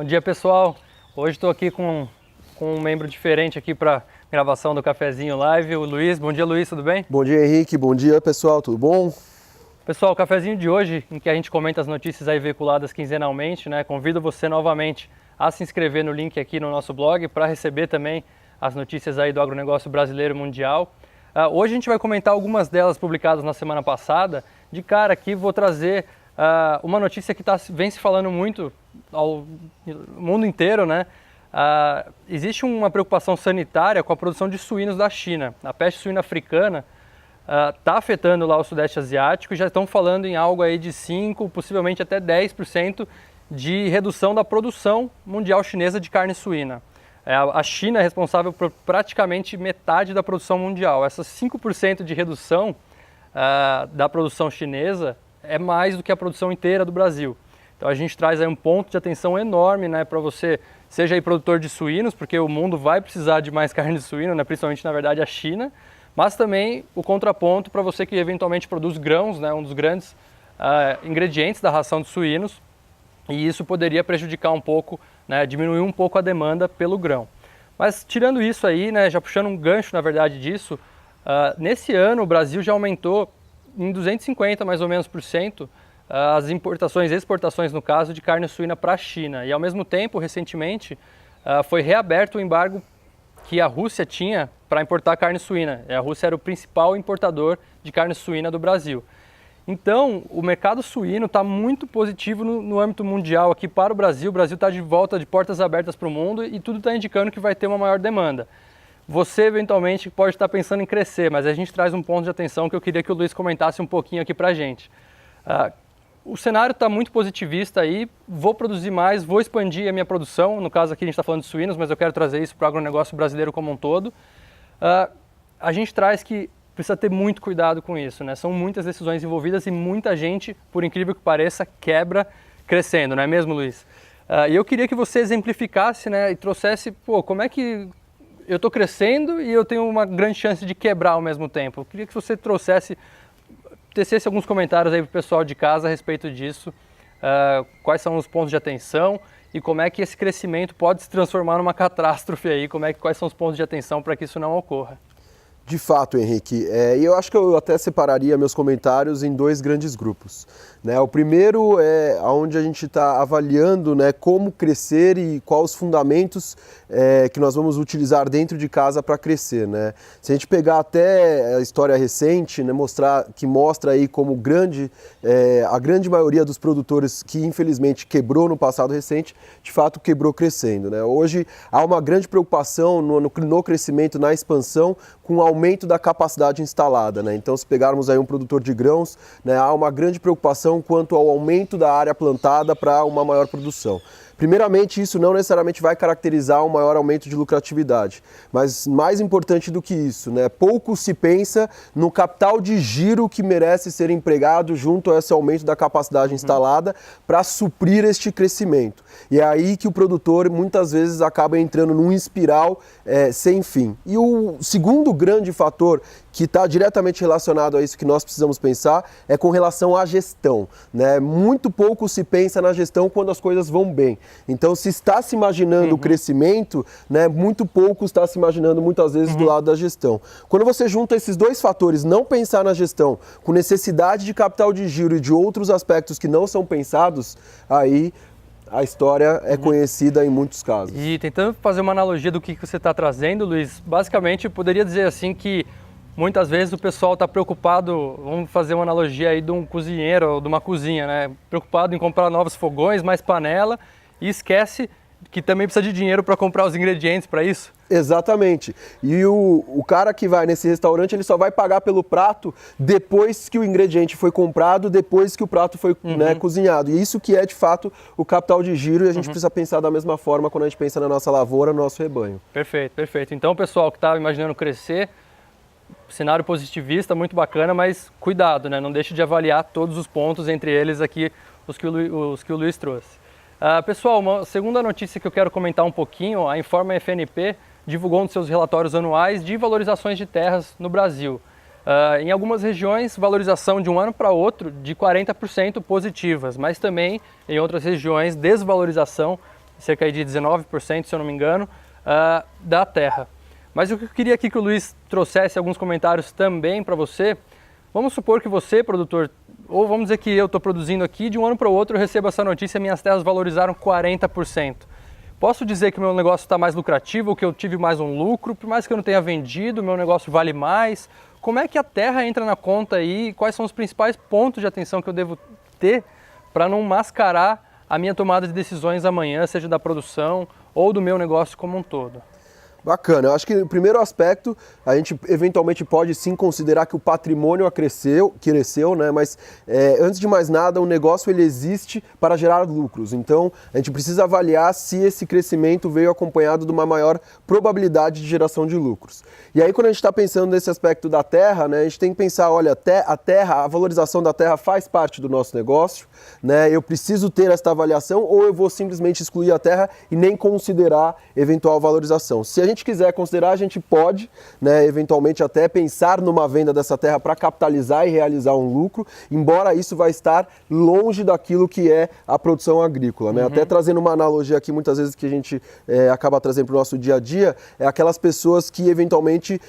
Bom dia, pessoal. Hoje estou aqui com um membro diferente aqui para gravação do Cafezinho Live, o Luiz. Bom dia, Luiz, tudo bem? Bom dia, Henrique. Bom dia, pessoal. Tudo bom? Pessoal, o Cafezinho de hoje, em que a gente comenta as notícias aí veiculadas quinzenalmente, né? Convido você novamente a se inscrever no link aqui no nosso blog para receber também as notícias aí do agronegócio brasileiro e mundial. Hoje a gente vai comentar algumas delas publicadas na semana passada. De cara aqui vou trazer uma notícia que vem se falando muito ao mundo inteiro, né? Existe uma preocupação sanitária com a produção de suínos da China. A peste suína africana está afetando lá o Sudeste Asiático e já estão falando em algo aí de 5%, possivelmente até 10% de redução da produção mundial chinesa de carne suína. A China é responsável por praticamente metade da produção mundial. Essas 5% de redução da produção chinesa é mais do que a produção inteira do Brasil. Então a gente traz aí um ponto de atenção enorme, né, para você, seja aí produtor de suínos, porque o mundo vai precisar de mais carne de suíno, né, principalmente na verdade a China, mas também o contraponto para você que eventualmente produz grãos, né, um dos grandes ingredientes da ração de suínos, e isso poderia prejudicar um pouco, né, diminuir um pouco a demanda pelo grão. Mas tirando isso aí, né, já puxando um gancho na verdade disso, nesse ano o Brasil já aumentou em 250 mais ou menos por cento as importações e exportações no caso de carne suína para a China. E ao mesmo tempo, recentemente, foi reaberto o embargo que a Rússia tinha para importar carne suína. A Rússia era o principal importador de carne suína do Brasil. Então, o mercado suíno está muito positivo no âmbito mundial aqui para o Brasil. O Brasil está de volta, de portas abertas para o mundo e tudo está indicando que vai ter uma maior demanda. Você, eventualmente, pode estar pensando em crescer, mas a gente traz um ponto de atenção que eu queria que o Luiz comentasse um pouquinho aqui para a gente. O cenário está muito positivista aí, vou produzir mais, vou expandir a minha produção, no caso aqui a gente está falando de suínos, mas eu quero trazer isso para o agronegócio brasileiro como um todo. A gente traz que precisa ter muito cuidado com isso, né? São muitas decisões envolvidas e muita gente, por incrível que pareça, quebra crescendo, não é mesmo, Luiz? E eu queria que você exemplificasse, né, e trouxesse, como é que eu estou crescendo e eu tenho uma grande chance de quebrar ao mesmo tempo. Eu queria que você tecesse alguns comentários aí para o pessoal de casa a respeito disso, quais são os pontos de atenção e como é que esse crescimento pode se transformar numa catástrofe aí, quais são os pontos de atenção para que isso não ocorra. De fato, Henrique, e eu acho que eu até separaria meus comentários em dois grandes grupos. Né? O primeiro é onde a gente está avaliando, né, como crescer e quais os fundamentos que nós vamos utilizar dentro de casa para crescer. Né? Se a gente pegar até a história recente, né, mostra aí como a grande maioria dos produtores que infelizmente quebrou no passado recente, de fato quebrou crescendo. Né? Hoje há uma grande preocupação no crescimento, na expansão, com o aumento da capacidade instalada. Né? Então, se pegarmos aí um produtor de grãos, né, há uma grande preocupação quanto ao aumento da área plantada para uma maior produção. Primeiramente, isso não necessariamente vai caracterizar um maior aumento de lucratividade, mas mais importante do que isso, né, pouco se pensa no capital de giro que merece ser empregado junto a esse aumento da capacidade instalada para suprir este crescimento. E é aí que o produtor muitas vezes acaba entrando num espiral sem fim. E o segundo grande fator que está diretamente relacionado a isso que nós precisamos pensar é com relação à gestão. Né? Muito pouco se pensa na gestão quando as coisas vão bem. Então, se está se imaginando o crescimento, né, muito pouco está se imaginando muitas vezes do lado da gestão. Quando você junta esses dois fatores, não pensar na gestão, com necessidade de capital de giro e de outros aspectos que não são pensados, aí a história é conhecida em muitos casos. E tentando fazer uma analogia do que você está trazendo, Luiz, basicamente eu poderia dizer assim que muitas vezes o pessoal está preocupado, vamos fazer uma analogia aí de um cozinheiro ou de uma cozinha, né? Preocupado em comprar novos fogões, mais panela e esquece que também precisa de dinheiro para comprar os ingredientes para isso. Exatamente. E o cara que vai nesse restaurante, ele só vai pagar pelo prato depois que o ingrediente foi comprado, depois que o prato foi né, cozinhado. E isso que é, de fato, o capital de giro e a gente precisa pensar da mesma forma quando a gente pensa na nossa lavoura, no nosso rebanho. Perfeito, perfeito. Então, pessoal que está imaginando crescer, cenário positivista, muito bacana, mas cuidado, né? Não deixe de avaliar todos os pontos, entre eles aqui os que o Luiz trouxe. Pessoal, uma segunda notícia que eu quero comentar um pouquinho, a Informa FNP divulgou um dos seus relatórios anuais de valorizações de terras no Brasil. Em algumas regiões, valorização de um ano para outro de 40% positivas, mas também em outras regiões, desvalorização cerca de 19%, se eu não me engano, da terra. Mas o que eu queria aqui que o Luiz trouxesse alguns comentários também para você. Vamos supor que você, produtor, ou vamos dizer que eu estou produzindo aqui, de um ano para o outro eu recebo essa notícia, minhas terras valorizaram 40%. Posso dizer que o meu negócio está mais lucrativo, que eu tive mais um lucro, por mais que eu não tenha vendido, meu negócio vale mais? Como é que a terra entra na conta aí? Quais são os principais pontos de atenção que eu devo ter para não mascarar a minha tomada de decisões amanhã, seja da produção ou do meu negócio como um todo? Bacana, eu acho que o primeiro aspecto, a gente eventualmente pode sim considerar que o patrimônio cresceu, né? Mas antes de mais nada, o negócio ele existe para gerar lucros. Então, a gente precisa avaliar se esse crescimento veio acompanhado de uma maior probabilidade de geração de lucros. E aí, quando a gente está pensando nesse aspecto da terra, né? A gente tem que pensar, olha, a valorização da terra faz parte do nosso negócio, né? Eu preciso ter esta avaliação ou eu vou simplesmente excluir a terra e nem considerar eventual valorização. Se a gente quiser considerar, a gente pode, né, eventualmente até pensar numa venda dessa terra para capitalizar e realizar um lucro, embora isso vai estar longe daquilo que é a produção agrícola, né? Até trazendo uma analogia aqui, muitas vezes que a gente acaba trazendo para o nosso dia a dia, é aquelas pessoas que eventualmente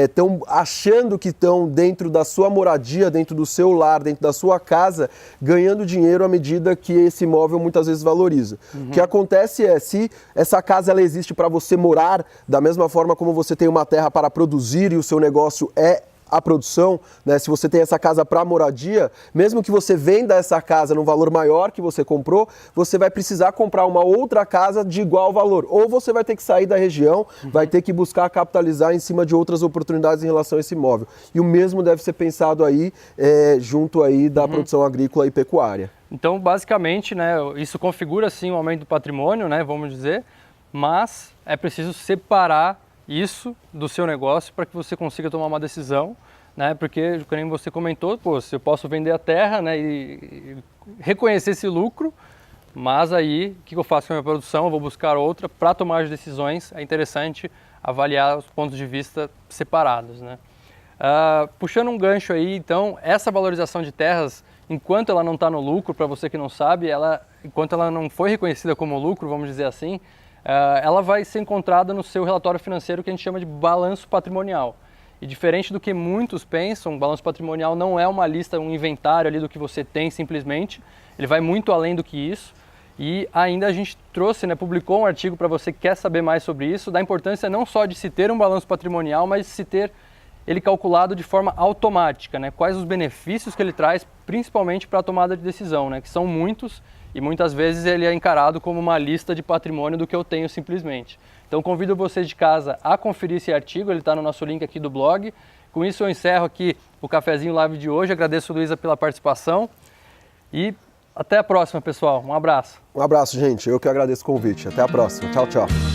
estão achando que estão dentro da sua moradia, dentro do seu lar, dentro da sua casa, ganhando dinheiro à medida que esse imóvel muitas vezes valoriza. O que acontece é, se essa casa ela existe para você morar, da mesma forma como você tem uma terra para produzir e o seu negócio é a produção, né? Se você tem essa casa para moradia, mesmo que você venda essa casa num valor maior que você comprou, você vai precisar comprar uma outra casa de igual valor. Ou você vai ter que sair da região, vai ter que buscar capitalizar em cima de outras oportunidades em relação a esse imóvel. E o mesmo deve ser pensado aí junto aí da produção agrícola e pecuária. Então, basicamente, né, isso configura sim o aumento do patrimônio, né, vamos dizer, mas é preciso separar isso do seu negócio para que você consiga tomar uma decisão, né? Porque, como você comentou, pô, se eu posso vender a terra, né, e reconhecer esse lucro, mas aí o que eu faço com a minha produção? Eu vou buscar outra para tomar as decisões. É interessante avaliar os pontos de vista separados, né? Puxando um gancho aí, então, essa valorização de terras, enquanto ela não está no lucro, para você que não sabe, enquanto ela não foi reconhecida como lucro, vamos dizer assim, ela vai ser encontrada no seu relatório financeiro que a gente chama de balanço patrimonial. E diferente do que muitos pensam, o balanço patrimonial não é uma lista, um inventário ali do que você tem simplesmente, ele vai muito além do que isso. E ainda a gente trouxe, né, publicou um artigo para você que quer saber mais sobre isso, da importância não só de se ter um balanço patrimonial, mas de se ter ele calculado de forma automática, né? Quais os benefícios que ele traz, principalmente para a tomada de decisão, né? Que são muitos e muitas vezes ele é encarado como uma lista de patrimônio do que eu tenho simplesmente. Então convido vocês de casa a conferir esse artigo, ele está no nosso link aqui do blog. Com isso eu encerro aqui o Cafezinho Live de hoje, agradeço, Luísa, pela participação e até a próxima, pessoal. Um abraço. Um abraço, gente. Eu que agradeço o convite. Até a próxima. Tchau, tchau.